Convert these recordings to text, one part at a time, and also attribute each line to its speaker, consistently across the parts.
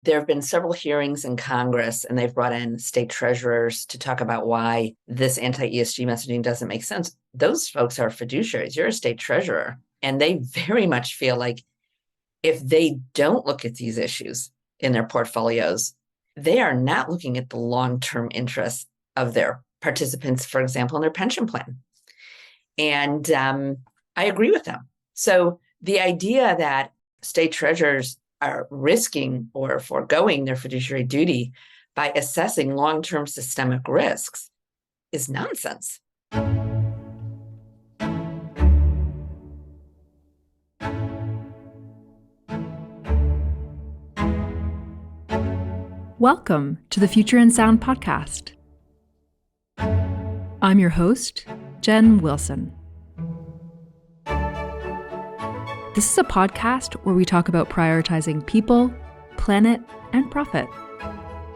Speaker 1: There have been several hearings in Congress, and they've brought in state treasurers to talk about why this anti-ESG messaging doesn't make sense. Those folks are fiduciaries. You're a state treasurer, and they very much feel like if they don't look at these issues in their portfolios, they are not looking at the long-term interests of their participants, for example, in their pension plan. And I agree with them. So the idea that state treasurers are risking or foregoing their fiduciary duty by assessing long-term systemic risks is nonsense.
Speaker 2: Welcome to the Future in Sound podcast. I'm your host, Jen Wilson. This is a podcast where we talk about prioritizing people, planet, and profit.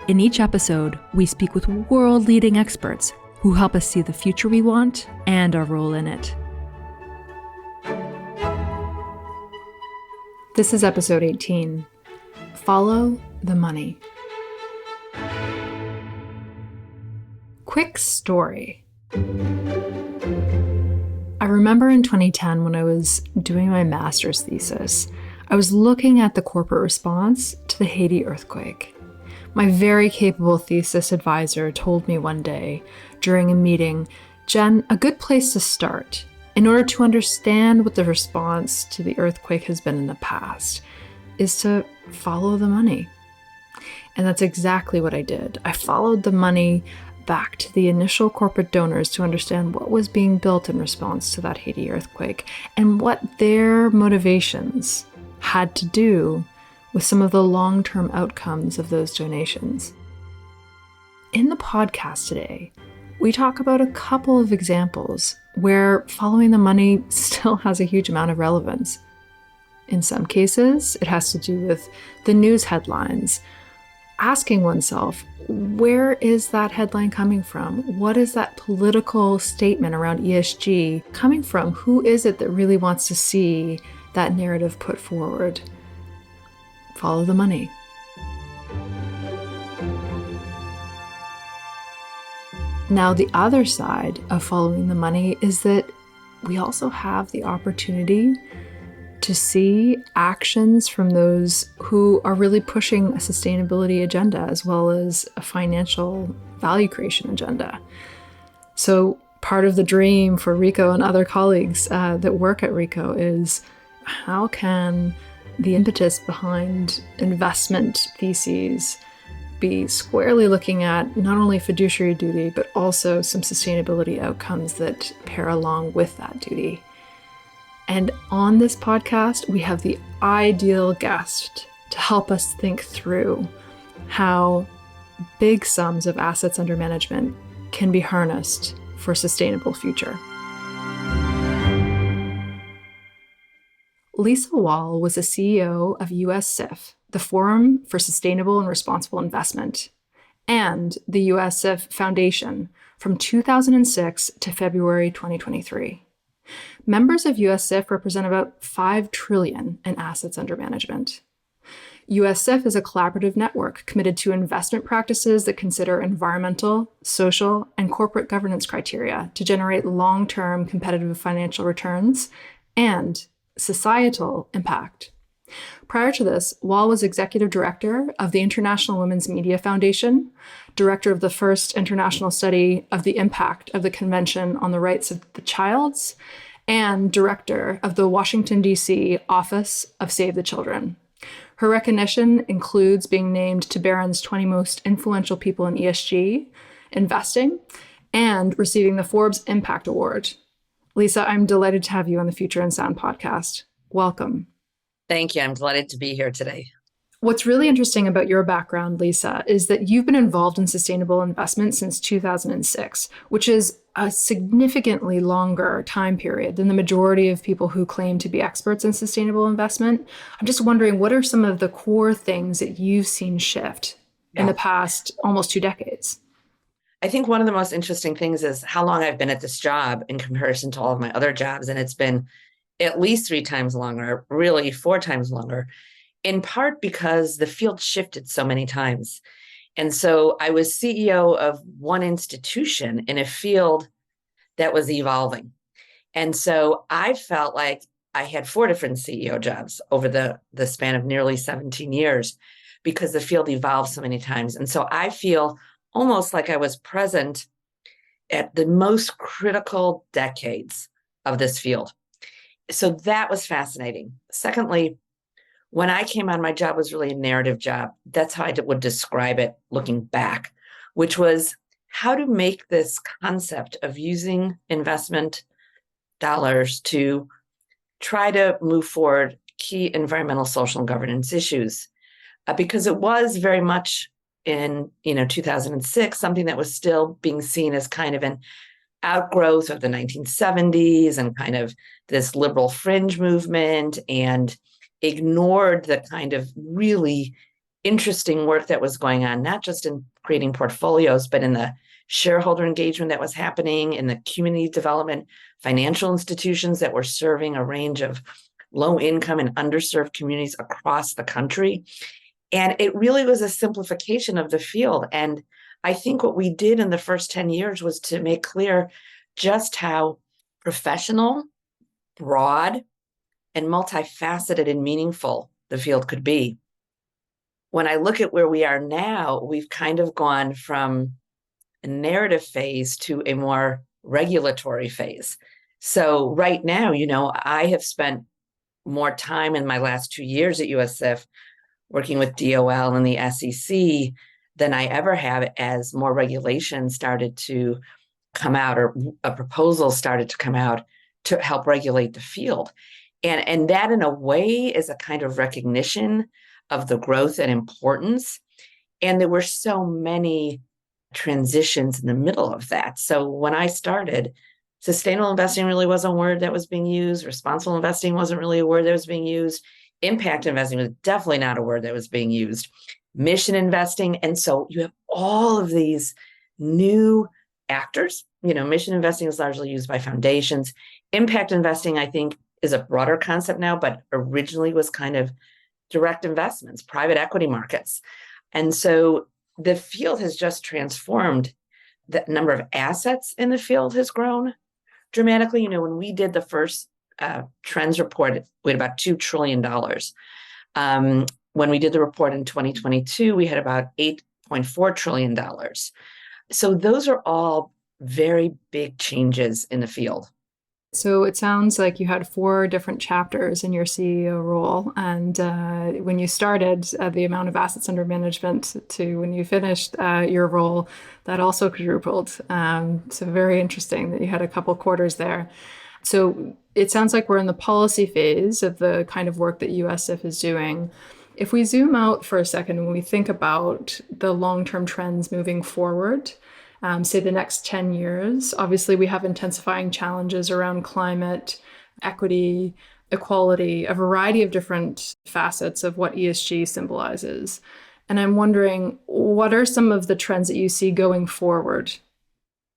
Speaker 2: In each episode, we speak with world-leading experts who help us see the future we want and our role in it. This is episode 18, Follow the Money. Quick story. I remember in 2010 when I was doing my master's thesis, I was looking at the corporate response to the Haiti earthquake. My very capable thesis advisor told me one day during a meeting, "Jen, a good place to start in order to understand what the response to the earthquake has been in the past is to follow the money." And that's exactly what I did. I followed the money back to the initial corporate donors to understand what was being built in response to that Haiti earthquake and what their motivations had to do with some of the long-term outcomes of those donations. In the podcast today, we talk about a couple of examples where following the money still has a huge amount of relevance. In some cases, it has to do with the news headlines, asking oneself, where is that headline coming from? What is that political statement around ESG coming from? Who is it that really wants to see that narrative put forward? Follow the money. Now, the other side of following the money is that we also have the opportunity to see actions from those who are really pushing a sustainability agenda as well as a financial value creation agenda. So part of the dream for Rico and other colleagues that work at Rico is how can the impetus behind investment theses be squarely looking at not only fiduciary duty, but also some sustainability outcomes that pair along with that duty. And on this podcast, we have the ideal guest to help us think through how big sums of assets under management can be harnessed for a sustainable future. Lisa Woll was the CEO of US SIF, the Forum for Sustainable and Responsible Investment, and the US SIF Foundation from 2006 to February 2023. Members of US SIF represent about $5 trillion in assets under management. US SIF is a collaborative network committed to investment practices that consider environmental, social, and corporate governance criteria to generate long-term competitive financial returns and societal impact. Prior to this, Woll was executive director of the International Women's Media Foundation, director of the first international study of the impact of the Convention on the Rights of the Child's, and director of the Washington, D.C. Office of Save the Children. Her recognition includes being named to Barron's 20 Most Influential People in ESG, Investing, and receiving the Forbes Impact Award. Lisa, I'm delighted to have you on the Future in Sound podcast. Welcome.
Speaker 1: Thank you. I'm delighted to be here today.
Speaker 2: What's really interesting about your background, Lisa, is that you've been involved in sustainable investment since 2006, which is a significantly longer time period than the majority of people who claim to be experts in sustainable investment. I'm just wondering, what are some of the core things that you've seen shift in the past almost 2 decades?
Speaker 1: I think one of the most interesting things is how long I've been at this job in comparison to all of my other jobs. And it's been at least 3 times longer, really 4 times longer. in part because the field shifted so many times. And so I was CEO of one institution in a field that was evolving. And so I felt like I had 4 different CEO jobs over the span of nearly 17 years because the field evolved so many times. And so I feel almost like I was present at the most critical decades of this field. So that was fascinating. Secondly, when I came on, my job was really a narrative job. That's how I would describe it looking back, which was how to make this concept of using investment dollars to try to move forward key environmental, social, and governance issues. Because it was very much in 2006, something that was still being seen as kind of an outgrowth of the 1970s and kind of this liberal fringe movement, and ignored the kind of really interesting work that was going on, not just in creating portfolios, but in the shareholder engagement that was happening, in the community development, financial institutions that were serving a range of low income and underserved communities across the country. And it really was a simplification of the field. And I think what we did in the first 10 years was to make clear just how professional, broad, and multifaceted and meaningful the field could be. When I look at where we are now, we've kind of gone from a narrative phase to a more regulatory phase. So right now, I have spent more time in my last 2 years at US SIF working with DOL and the SEC than I ever have, as more regulations started to come out, or a proposal started to come out to help regulate the field. And that, in a way, is a kind of recognition of the growth and importance. And there were so many transitions in the middle of that. So when I started, sustainable investing really wasn't a word that was being used. Responsible investing wasn't really a word that was being used. Impact investing was definitely not a word that was being used. Mission investing. And so you have all of these new actors. Mission investing is largely used by foundations. Impact investing, I think, is a broader concept now, but originally was kind of direct investments, private equity markets. And so the field has just transformed. The number of assets in the field has grown dramatically. When we did the first trends report, we had about $2 trillion. When we did the report in 2022, we had about $8.4 trillion. So those are all very big changes in the field.
Speaker 2: So it sounds like you had 4 different chapters in your CEO role. And when you started, the amount of assets under management to when you finished your role, that also quadrupled. So very interesting that you had a couple quarters there. So it sounds like we're in the policy phase of the kind of work that US SIF is doing. If we zoom out for a second, when we think about the long-term trends moving forward, say the next 10 years, obviously we have intensifying challenges around climate, equity, equality, a variety of different facets of what ESG symbolizes. And I'm wondering, what are some of the trends that you see going forward?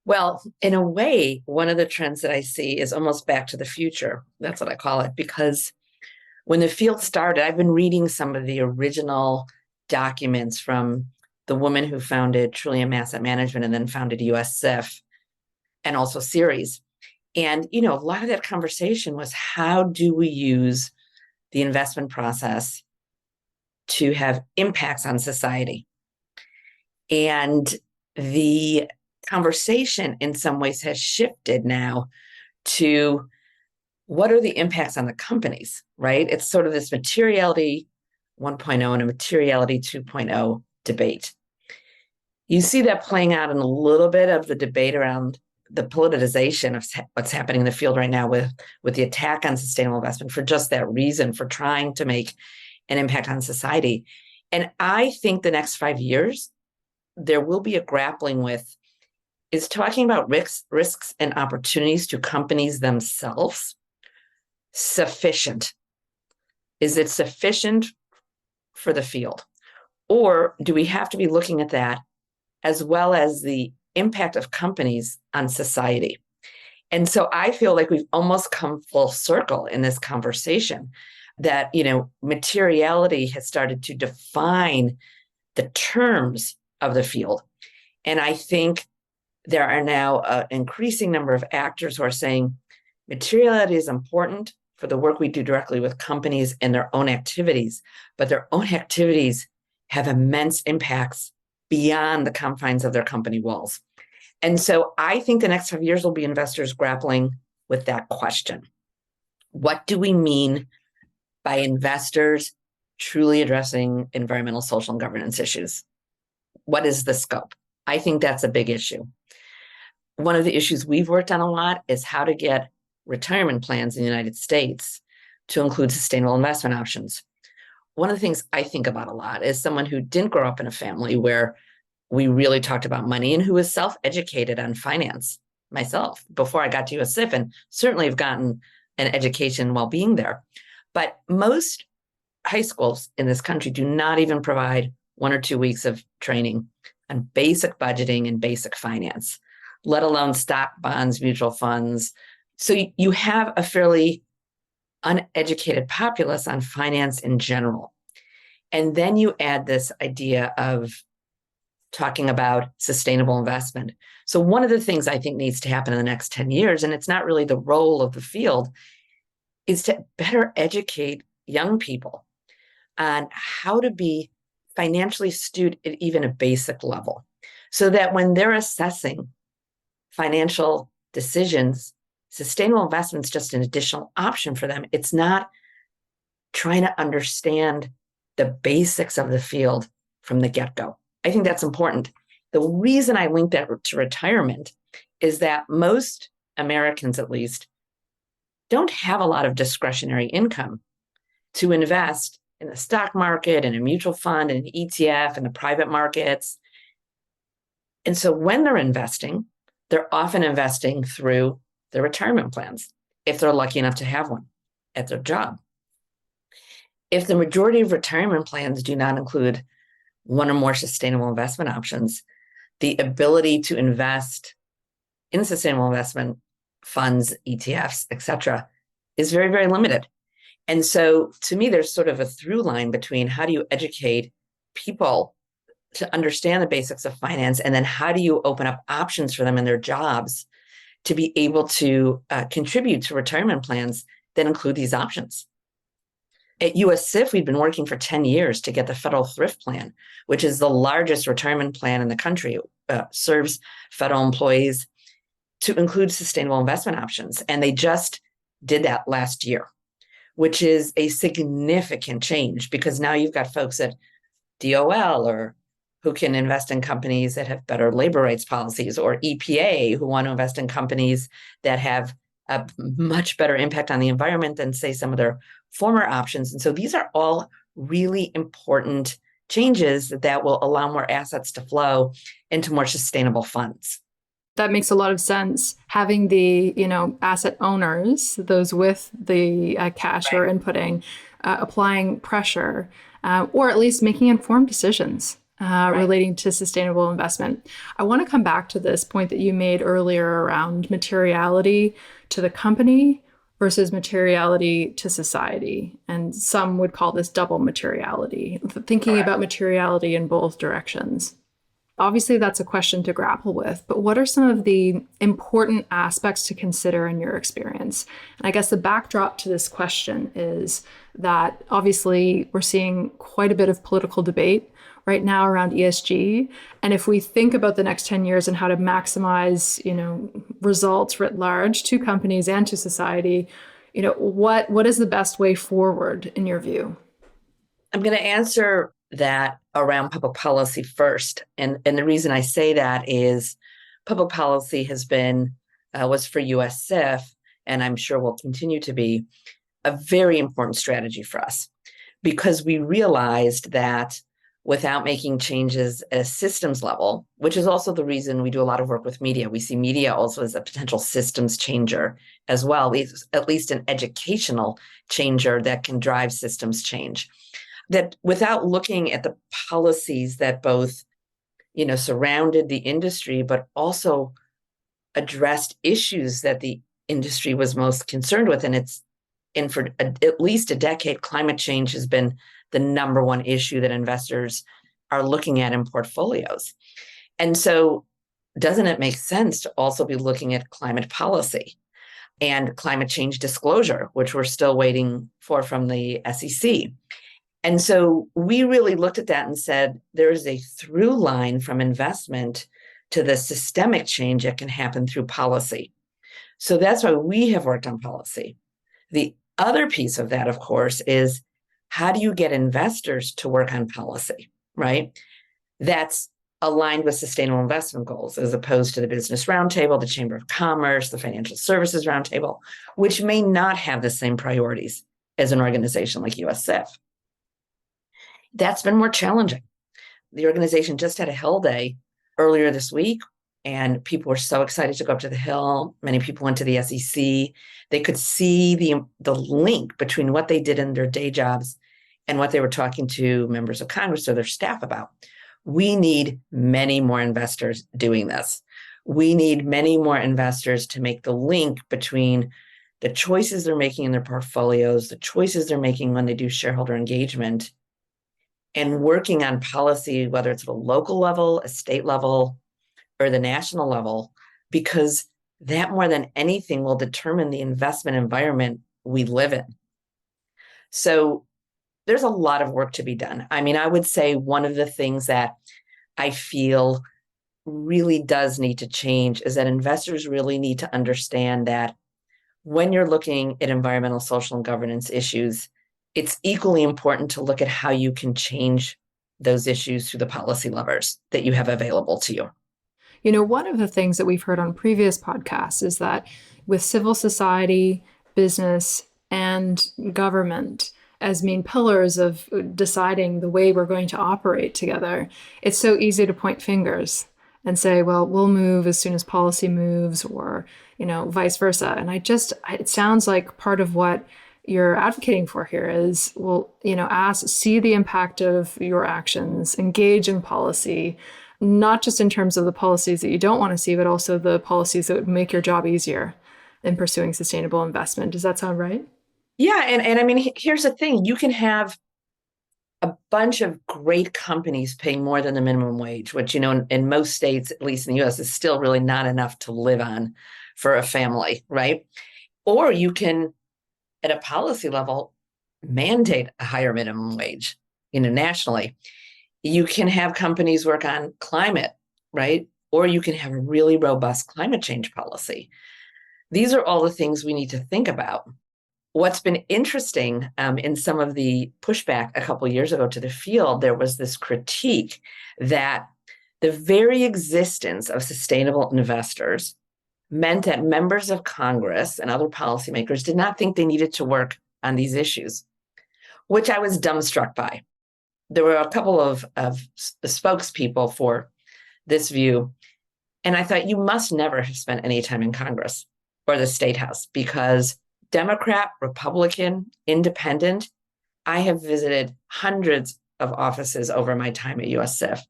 Speaker 1: Well, in a way, one of the trends that I see is almost back to the future. That's what I call it, because when the field started, I've been reading some of the original documents from the woman who founded Trillium Asset Management and then founded US SIF, and also Ceres. And, a lot of that conversation was, how do we use the investment process to have impacts on society? And the conversation in some ways has shifted now to, what are the impacts on the companies, right? It's sort of this materiality 1.0 and a materiality 2.0 debate. You see that playing out in a little bit of the debate around the politicization of what's happening in the field right now with the attack on sustainable investment, for just that reason, for trying to make an impact on society. And I think the next 5 years, there will be a grappling with, is talking about risks and opportunities to companies themselves sufficient? Is it sufficient for the field? Or do we have to be looking at that as well as the impact of companies on society? And so I feel like we've almost come full circle in this conversation that, materiality has started to define the terms of the field. And I think there are now an increasing number of actors who are saying materiality is important for the work we do directly with companies and their own activities, but their own activities have immense impacts beyond the confines of their company walls. And so I think the next 5 years will be investors grappling with that question. What do we mean by investors truly addressing environmental, social, and governance issues? What is the scope? I think that's a big issue. One of the issues we've worked on a lot is how to get retirement plans in the United States to include sustainable investment options. One of the things I think about a lot is someone who didn't grow up in a family where we really talked about money and who was self-educated on finance myself before I got to US SIF, and certainly have gotten an education while being there. But most high schools in this country do not even provide 1 or 2 weeks of training on basic budgeting and basic finance, let alone stock, bonds, mutual funds. So you have a fairly uneducated populace on finance in general. And then you add this idea of talking about sustainable investment. So one of the things I think needs to happen in the next 10 years, and it's not really the role of the field, is to better educate young people on how to be financially astute at even a basic level, so that when they're assessing financial decisions, sustainable investment is just an additional option for them. It's not trying to understand the basics of the field from the get-go. I think that's important. The reason I link that to retirement is that most Americans, at least, don't have a lot of discretionary income to invest in the stock market and a mutual fund and an ETF and the private markets. And so when they're investing, they're often investing through their retirement plans, if they're lucky enough to have one at their job. If the majority of retirement plans do not include one or more sustainable investment options, the ability to invest in sustainable investment funds, ETFs, et cetera, is very, very limited. And so to me, there's sort of a through line between how do you educate people to understand the basics of finance, and then how do you open up options for them in their jobs to be able to contribute to retirement plans that include these options. At US SIF, we've been working for 10 years to get the federal thrift plan, which is the largest retirement plan in the country, serves federal employees, to include sustainable investment options. And they just did that last year, which is a significant change, because now you've got folks at DOL or who can invest in companies that have better labor rights policies, or EPA who want to invest in companies that have a much better impact on the environment than, say, some of their former options. And so these are all really important changes that will allow more assets to flow into more sustainable funds.
Speaker 2: That makes a lot of sense. Having the, asset owners, those with the cash or inputting, applying pressure, or at least making informed decisions relating to sustainable investment. I want to come back to this point that you made earlier around materiality to the company versus materiality to society. And some would call this double materiality, thinking about materiality in both directions. Obviously, that's a question to grapple with, but what are some of the important aspects to consider in your experience? And I guess the backdrop to this question is that obviously we're seeing quite a bit of political debate right now around ESG. And if we think about the next 10 years and how to maximize, results writ large to companies and to society, what is the best way forward in your view?
Speaker 1: I'm going to answer that around public policy first. And the reason I say that is public policy was for US SIF, and I'm sure will continue to be, a very important strategy for us, because we realized that without making changes at a systems level, which is also the reason we do a lot of work with media. We see media also as a potential systems changer as well, at least an educational changer that can drive systems change. That without looking at the policies that both, surrounded the industry, but also addressed issues that the industry was most concerned with, and it's And for at least a decade, climate change has been the number one issue that investors are looking at in portfolios. And so, doesn't it make sense to also be looking at climate policy and climate change disclosure, which we're still waiting for from the SEC? And so we really looked at that and said, there is a through line from investment to the systemic change that can happen through policy. So that's why we have worked on policy. The other piece of that, of course, is how do you get investors to work on policy, right? That's aligned with sustainable investment goals, as opposed to the Business Roundtable, the Chamber of Commerce, the Financial Services Roundtable, which may not have the same priorities as an organization like US SIF. That's been more challenging. The organization just had a Hill Day earlier this week, and people were so excited to go up to the Hill. Many people went to the SEC. They could see the link between what they did in their day jobs and what they were talking to members of Congress or their staff about. We need many more investors doing this. We need many more investors to make the link between the choices they're making in their portfolios, the choices they're making when they do shareholder engagement, and working on policy, whether it's at a local level, a state level, or the national level, because that more than anything will determine the investment environment we live in. So there's a lot of work to be done. I mean, I would say one of the things that I feel really does need to change is that investors really need to understand that when you're looking at environmental, social, and governance issues, it's equally important to look at how you can change those issues through the policy levers that you have available to you.
Speaker 2: You know, one of the things that we've heard on previous podcasts is that with civil society, business, and government as main pillars of deciding the way we're going to operate together, it's so easy to point fingers and say, well, we'll move as soon as policy moves, or, you know, vice versa. And it sounds like part of what you're advocating for here is, well, you know, see the impact of your actions, engage in policy, not just in terms of the policies that you don't want to see, but also the policies that would make your job easier in pursuing sustainable investment. Does that sound right?
Speaker 1: Yeah. And I mean, here's the thing. You can have a bunch of great companies paying more than the minimum wage, which, you know, in most states, at least in the US, is still really not enough to live on for a family, right? Or you can, at a policy level, mandate a higher minimum wage, you know, nationally. You can have companies work on climate, right? Or you can have a really robust climate change policy. These are all the things we need to think about. What's been interesting in some of the pushback a couple of years ago to the field, there was this critique that the very existence of sustainable investors meant that members of Congress and other policymakers did not think they needed to work on these issues, which I was dumbstruck by. There were a couple of spokespeople for this view, and I thought, you must never have spent any time in Congress or the State House, because Democrat, Republican, Independent, I have visited hundreds of offices over my time at US SIF.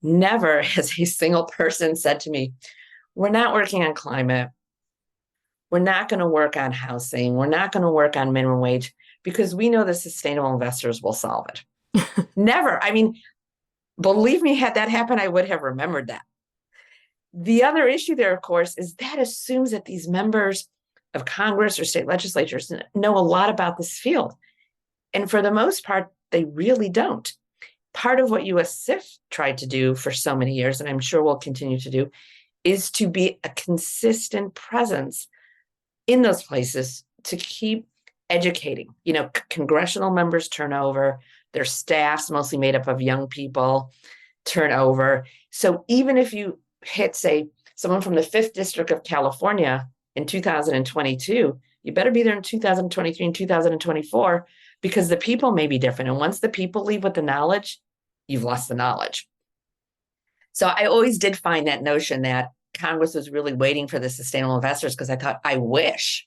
Speaker 1: Never has a single person said to me, we're not working on climate. We're not going to work on housing. We're not going to work on minimum wage because we know the sustainable investors will solve it. Never. I mean, believe me, had that happened, I would have remembered that. The other issue there, of course, is that assumes that these members of Congress or state legislatures know a lot about this field. And for the most part, they really don't. Part of what US SIF tried to do for so many years, and I'm sure will continue to do, is to be a consistent presence in those places to keep educating. You know, congressional members turn over, their staffs, mostly made up of young people, turn over. So even if you hit, say, someone from the 5th District of California in 2022, you better be there in 2023 and 2024, because the people may be different. And once the people leave with the knowledge, you've lost the knowledge. So I always did find that notion that Congress was really waiting for the sustainable investors, because I thought, I wish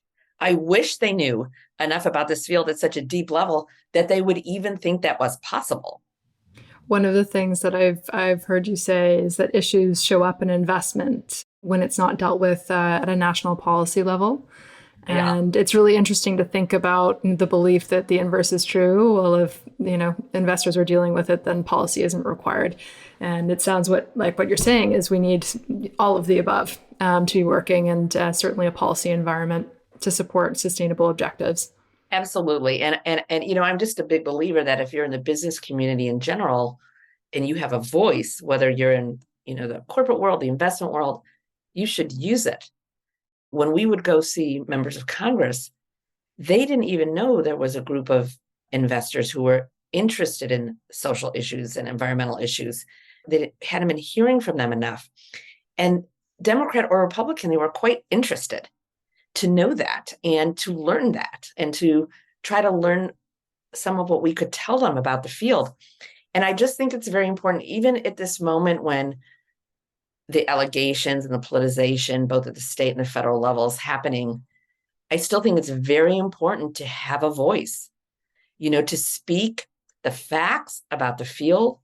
Speaker 1: they knew enough about this field at such a deep level that they would even think that was possible.
Speaker 2: One of the things that I've heard you say is that issues show up in investment when it's not dealt with at a national policy level.
Speaker 1: Yeah.
Speaker 2: And it's really interesting to think about the belief that the inverse is true. Well, if investors are dealing with it, then policy isn't required. And it sounds like what you're saying is we need all of the above to be working, and certainly a policy environment to support sustainable objectives.
Speaker 1: Absolutely. And I'm just a big believer that if you're in the business community in general and you have a voice, whether you're in, the corporate world, the investment world, you should use it. When we would go see members of Congress, they didn't even know there was a group of investors who were interested in social issues and environmental issues. They hadn't been hearing from them enough. And Democrat or Republican, they were quite interested to know that and to learn that and to try to learn some of what we could tell them about the field. And I just think it's very important, even at this moment when the allegations and the politicization, both at the state and the federal levels happening, I still think it's very important to have a voice, to speak the facts about the field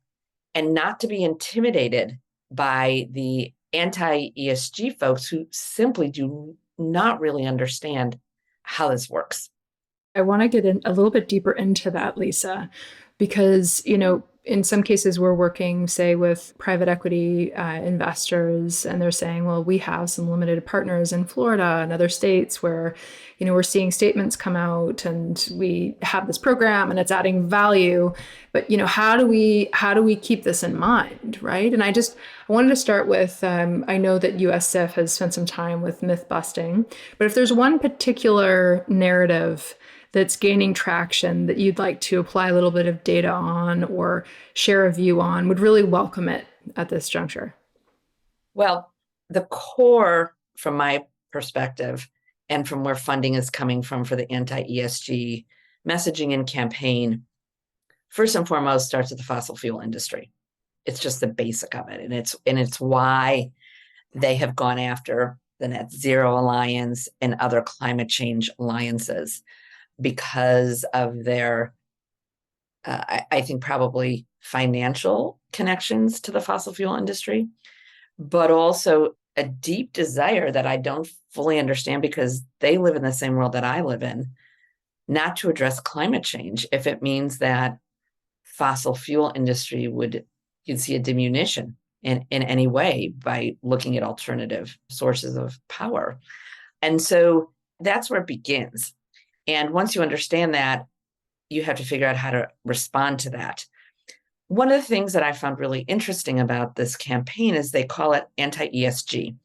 Speaker 1: and not to be intimidated by the anti-ESG folks who simply do not really understand how this works.
Speaker 2: I want to get in a little bit deeper into that, Lisa, because, in some cases we're working, say, with private equity investors, and they're saying, well, we have some limited partners in Florida and other states where, we're seeing statements come out and we have this program and it's adding value. But, how do we keep this in mind, right? And I wanted to start with, I know that US SIF has spent some time with myth busting, but if there's one particular narrative that's gaining traction that you'd like to apply a little bit of data on or share a view on, would really welcome it at this juncture.
Speaker 1: Well, the core, from my perspective, and from where funding is coming from for the anti-ESG messaging and campaign, first and foremost starts with the fossil fuel industry. It's just the basic of it. And it's why they have gone after the Net Zero Alliance and other climate change alliances, because of their, I think, probably financial connections to the fossil fuel industry, but also a deep desire that I don't fully understand, because they live in the same world that I live in, not to address climate change if it means that fossil fuel industry you'd see a diminution in any way by looking at alternative sources of power. And so that's where it begins. And once you understand that, you have to figure out how to respond to that. One of the things that I found really interesting about this campaign is they call it anti-ESG.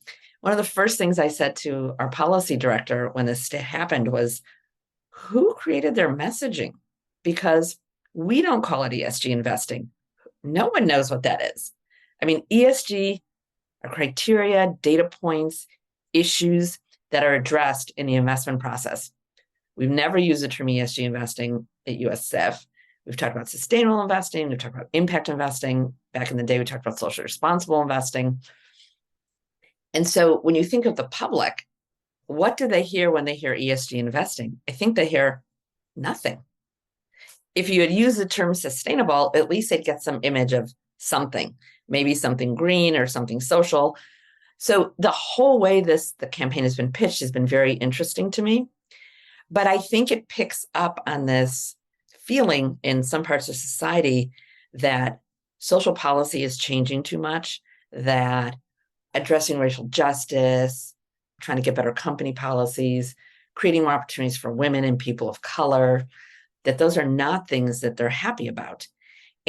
Speaker 1: One of the first things I said to our policy director when this happened was, who created their messaging? Because we don't call it ESG investing. No one knows what that is. I mean, ESG are criteria, data points, issues that are addressed in the investment process. We've never used the term ESG investing at US SIF. We've talked about sustainable investing. We've talked about impact investing. Back in the day, we talked about socially responsible investing. And so when you think of the public, what do they hear when they hear ESG investing? I think they hear nothing. If you had used the term sustainable, at least they'd get some image of something, maybe something green or something social. So the whole way the campaign has been pitched has been very interesting to me. But I think it picks up on this feeling in some parts of society that social policy is changing too much, that addressing racial justice, trying to get better company policies, creating more opportunities for women and people of color, that those are not things that they're happy about.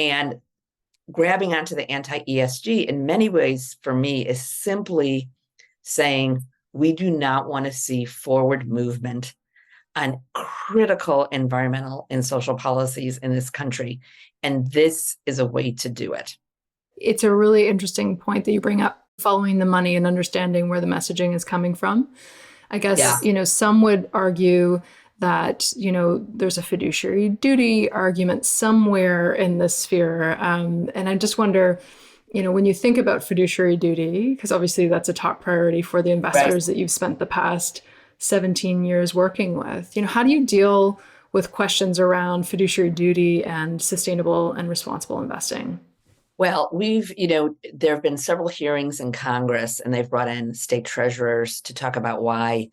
Speaker 1: And grabbing onto the anti-ESG in many ways for me is simply saying we do not want to see forward movement on critical environmental and social policies in this country. And this is a way to do it.
Speaker 2: It's a really interesting point that you bring up, following the money and understanding where the messaging is coming from. I guess, some would argue that, there's a fiduciary duty argument somewhere in this sphere. And I just wonder, when you think about fiduciary duty, because obviously that's a top priority for the investors that you've spent the past 17 years working with, how do you deal with questions around fiduciary duty and sustainable and responsible investing?
Speaker 1: Well, there have been several hearings in Congress, and they've brought in state treasurers to talk about why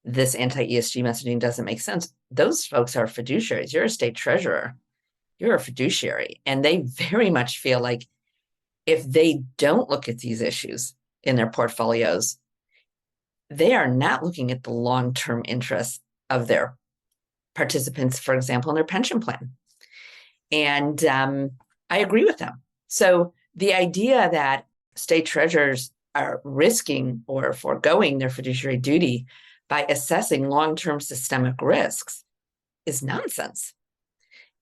Speaker 1: this anti-ESG messaging doesn't make sense, those folks are fiduciaries. You're a state treasurer, you're a fiduciary. And they very much feel like if they don't look at these issues in their portfolios, they are not looking at the long-term interests of their participants, for example, in their pension plan. And I agree with them. So the idea that state treasurers are risking or foregoing their fiduciary duty by assessing long-term systemic risks is nonsense.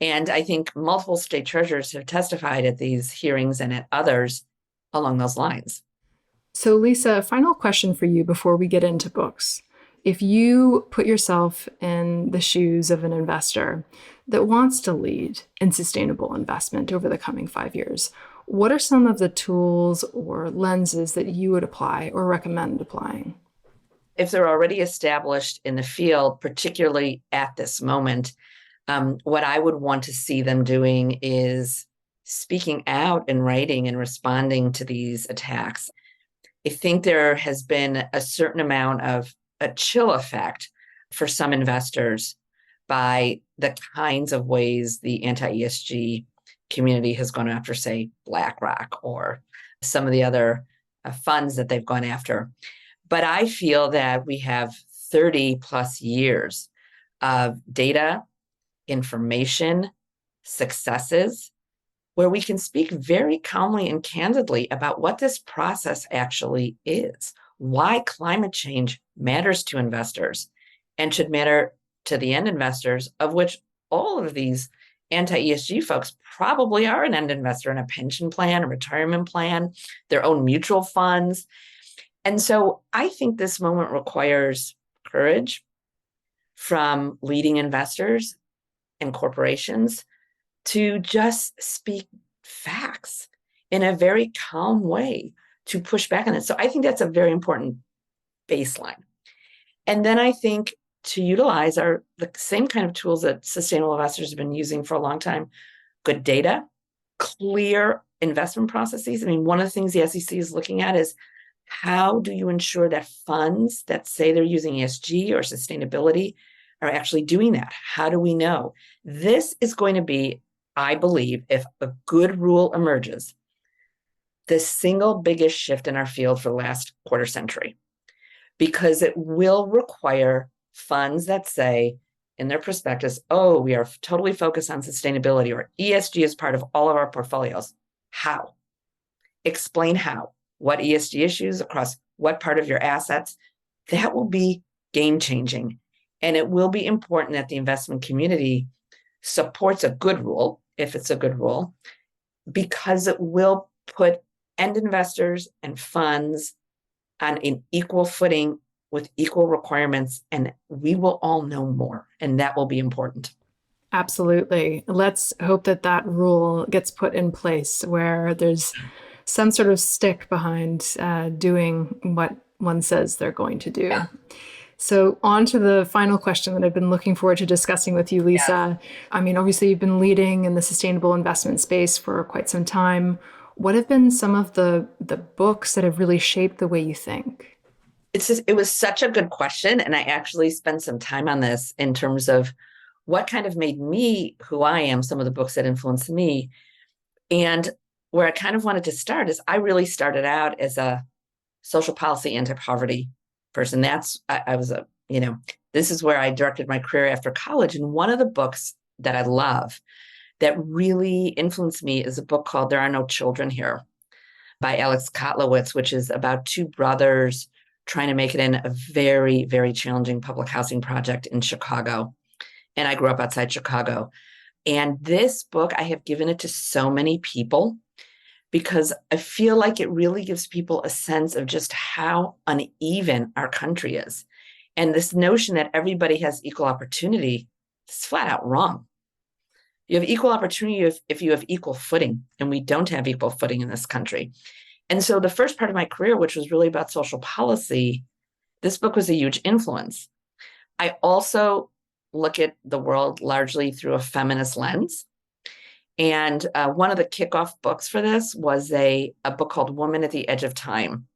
Speaker 1: And I think multiple state treasurers have testified at these hearings and at others along those lines.
Speaker 2: So, Lisa, final question for you before we get into books. If you put yourself in the shoes of an investor that wants to lead in sustainable investment over the coming 5 years, what are some of the tools or lenses that you would apply or recommend applying?
Speaker 1: If they're already established in the field, particularly at this moment, what I would want to see them doing is speaking out and writing and responding to these attacks. I think there has been a certain amount of a chill effect for some investors by the kinds of ways the anti-ESG community has gone after, say, BlackRock or some of the other funds that they've gone after. But I feel that we have 30 plus years of data, information, successes, where we can speak very calmly and candidly about what this process actually is, why climate change matters to investors and should matter to the end investors, of which all of these anti-ESG folks probably are an end investor in a pension plan, a retirement plan, their own mutual funds. And so I think this moment requires courage from leading investors and corporations to just speak facts in a very calm way to push back on it. So I think that's a very important baseline. And then I think to utilize the same kind of tools that sustainable investors have been using for a long time, good data, clear investment processes. I mean, one of the things the SEC is looking at is how do you ensure that funds that say they're using ESG or sustainability are actually doing that? How do we know? This is going to be, I believe, if a good rule emerges, the single biggest shift in our field for the last quarter century, because it will require funds that say in their prospectus, oh, we are totally focused on sustainability, or ESG is part of all of our portfolios. How? Explain how. What ESG issues across what part of your assets? That will be game-changing. And it will be important that the investment community supports a good rule, if it's a good rule, because it will put end investors and funds on an equal footing with equal requirements, and we will all know more, and that will be important.
Speaker 2: Absolutely. Let's hope that that rule gets put in place where there's some sort of stick behind doing what one says they're going to do. Yeah. So on to the final question that I've been looking forward to discussing with you, Lisa. Yeah. I mean, obviously you've been leading in the sustainable investment space for quite some time. What have been some of the books that have really shaped the way you think?
Speaker 1: It was such a good question. And I actually spent some time on this in terms of what kind of made me who I am, some of the books that influenced me. And where I kind of wanted to start is I really started out as a social policy anti-poverty person. This is where I directed my career after college. And one of the books that I love that really influenced me is a book called There Are No Children Here by Alex Kotlowitz, which is about two brothers trying to make it in a very, very challenging public housing project in Chicago. And I grew up outside Chicago. And this book, I have given it to so many people because I feel like it really gives people a sense of just how uneven our country is. And this notion that everybody has equal opportunity is flat out wrong. You have equal opportunity if you have equal footing, and we don't have equal footing in this country. And so the first part of my career, which was really about social policy, this book was a huge influence. I also look at the world largely through a feminist lens. And one of the kickoff books for this was a book called Woman at the Edge of Time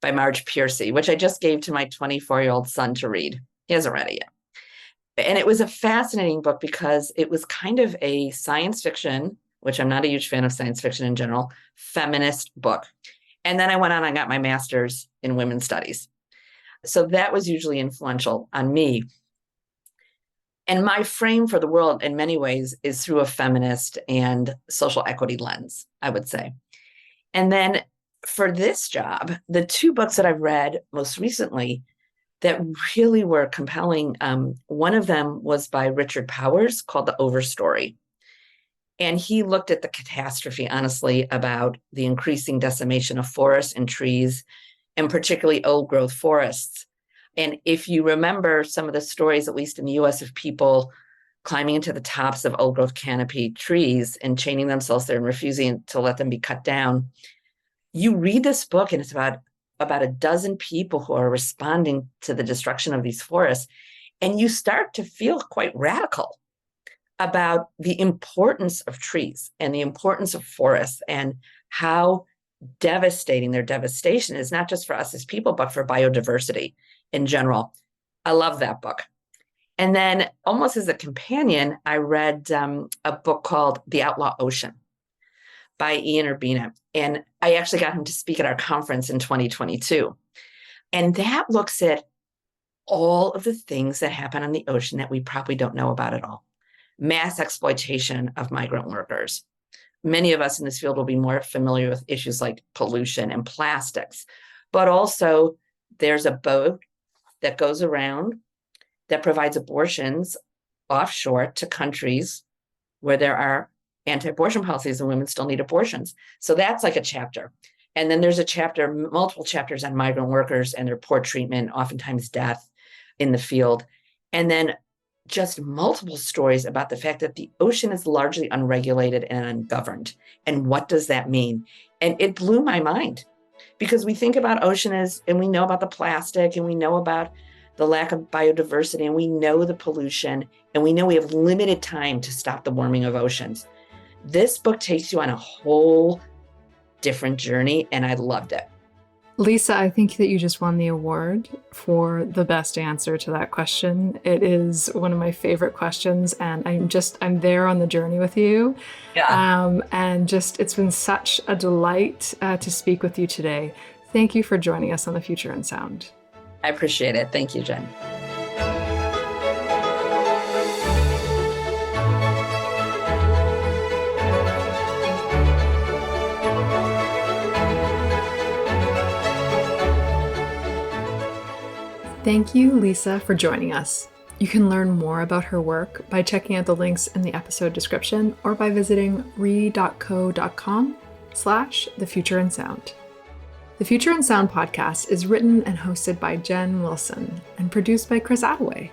Speaker 1: by Marge Piercy, which I just gave to my 24-year-old son to read. He hasn't read it yet. And it was a fascinating book because it was kind of a science fiction, which I'm not a huge fan of science fiction in general, feminist book. And then I went on and got my master's in women's studies. So that was hugely influential on me. And my frame for the world in many ways is through a feminist and social equity lens, I would say. And then for this job, the two books that I've read most recently that really were compelling, one of them was by Richard Powers called The Overstory. And he looked at the catastrophe, honestly, about the increasing decimation of forests and trees, and particularly old growth forests. And if you remember some of the stories, at least in the US, of people climbing into the tops of old growth canopy trees and chaining themselves there and refusing to let them be cut down, you read this book and it's about a dozen people who are responding to the destruction of these forests. And you start to feel quite radical about the importance of trees and the importance of forests and how devastating their devastation is, not just for us as people, but for biodiversity in general. I love that book. And then almost as a companion, I read a book called The Outlaw Ocean by Ian Urbina. And I actually got him to speak at our conference in 2022. And that looks at all of the things that happen on the ocean that we probably don't know about at all. Mass exploitation of migrant workers. Many of us in this field will be more familiar with issues like pollution and plastics, but also there's a boat that goes around that provides abortions offshore to countries where there are anti-abortion policies and women still need abortions. So that's like a chapter. And then there's a chapter, multiple chapters on migrant workers and their poor treatment, oftentimes death in the field. And then just multiple stories about the fact that the ocean is largely unregulated and ungoverned. And what does that mean? And it blew my mind because we think about ocean as, and we know about the plastic and we know about the lack of biodiversity and we know the pollution and we know we have limited time to stop the warming of oceans. This book takes you on a whole different journey and I loved it.
Speaker 2: Lisa, I think that you just won the award for the best answer to that question. It is one of my favorite questions, and I'm there on the journey with you.
Speaker 1: Yeah.
Speaker 2: It's been such a delight to speak with you today. Thank you for joining us on The Future in Sound.
Speaker 1: I appreciate it. Thank you, Jen.
Speaker 2: Thank you, Lisa, for joining us. You can learn more about her work by checking out the links in the episode description or by visiting re.co.com/thefutureinsound. The Future in Sound podcast is written and hosted by Jen Wilson and produced by Chris Attaway.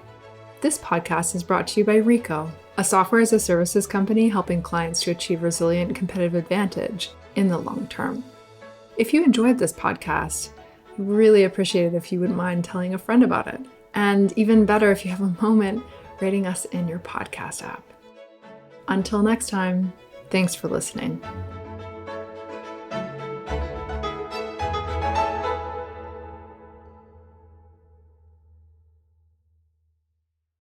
Speaker 2: This podcast is brought to you by Rico, a software as a services company helping clients to achieve resilient competitive advantage in the long term. If you enjoyed this podcast, I'd really appreciate it if you wouldn't mind telling a friend about it. And even better, if you have a moment, rating us in your podcast app. Until next time, thanks for listening.